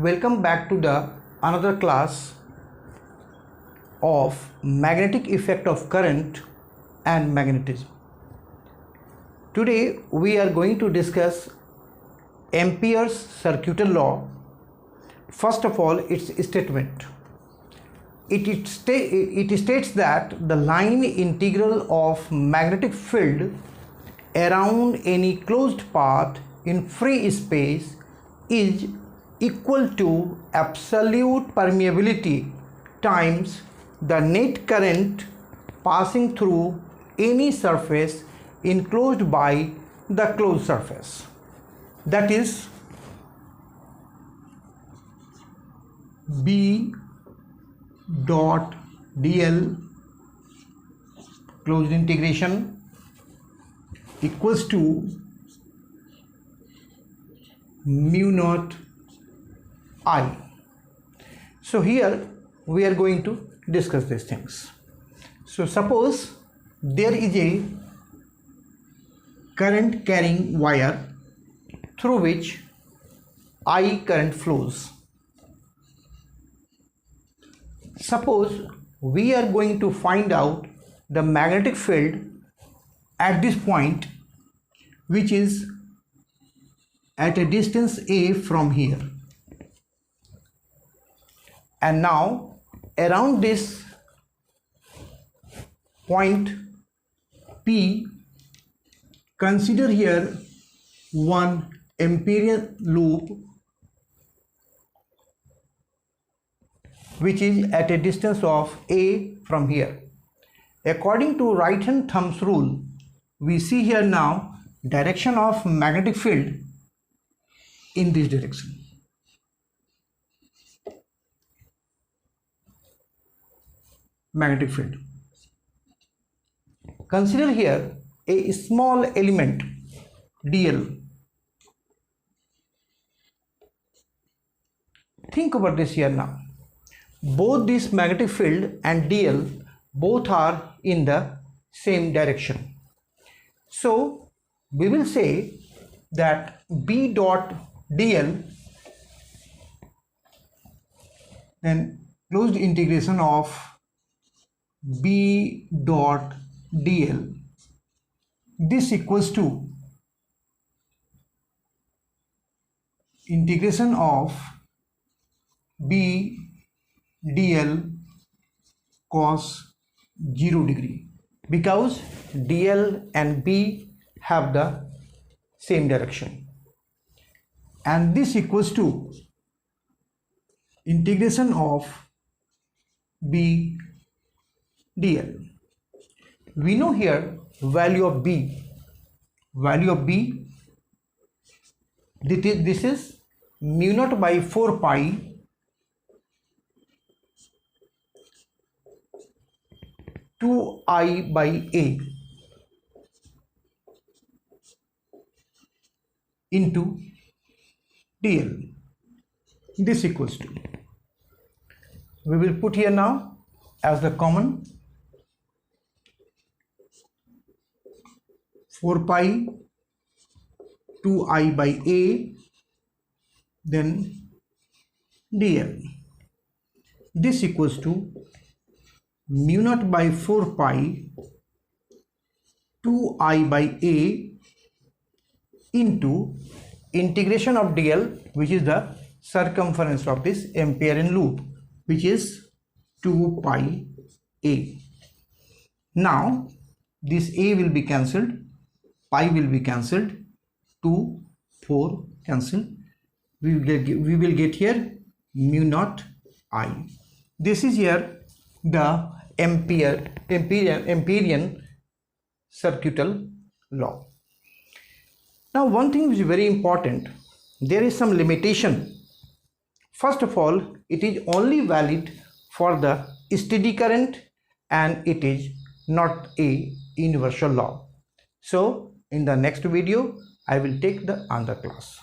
welcome back to the another class of magnetic effect of current and magnetism. Today we are going to discuss Ampere's circuital law. First of all, its statement. It states that the line integral of magnetic field around any closed path in free space is equal to absolute permeability times the net current passing through any surface enclosed by the closed surface. That is B dot dl closed integration equals to mu naught I. So here we are going to discuss these things. So suppose there is a current carrying wire through which I current flows. Suppose we are going to find out the magnetic field at this point, which is at a distance a from here, and now around this point P, consider here one Amperian loop which is at a distance of a from here. According to right hand thumb's rule, we see here now direction of magnetic field in this direction. Magnetic field. Consider here a small element dl. Think about this here now. Both this magnetic field and dl both are in the same direction. So we will say that B dot dl, then closed integration of B dot dl, this equals to integration of B dl cos 0 degree, because dl and B have the same direction, and this equals to integration of B dl. We know here value of B. Value of B, this is mu naught by 4 pi to I by A into dl. This equals to, we will put here now as the common 4 pi 2 I by A, then dl. This equals to mu naught by 4 pi 2 I by A into integration of dl, which is the circumference of this Amperian loop, which is 2 pi A. Now this A will be cancelled, pi will be cancelled, 2, 4 cancelled. We will get here mu naught I. This is here the Amperian circuital law. Now one thing which is very important, there is some limitation. First of all, it is only valid for the steady current and it is not a universal law. So in the next video I will take the other class.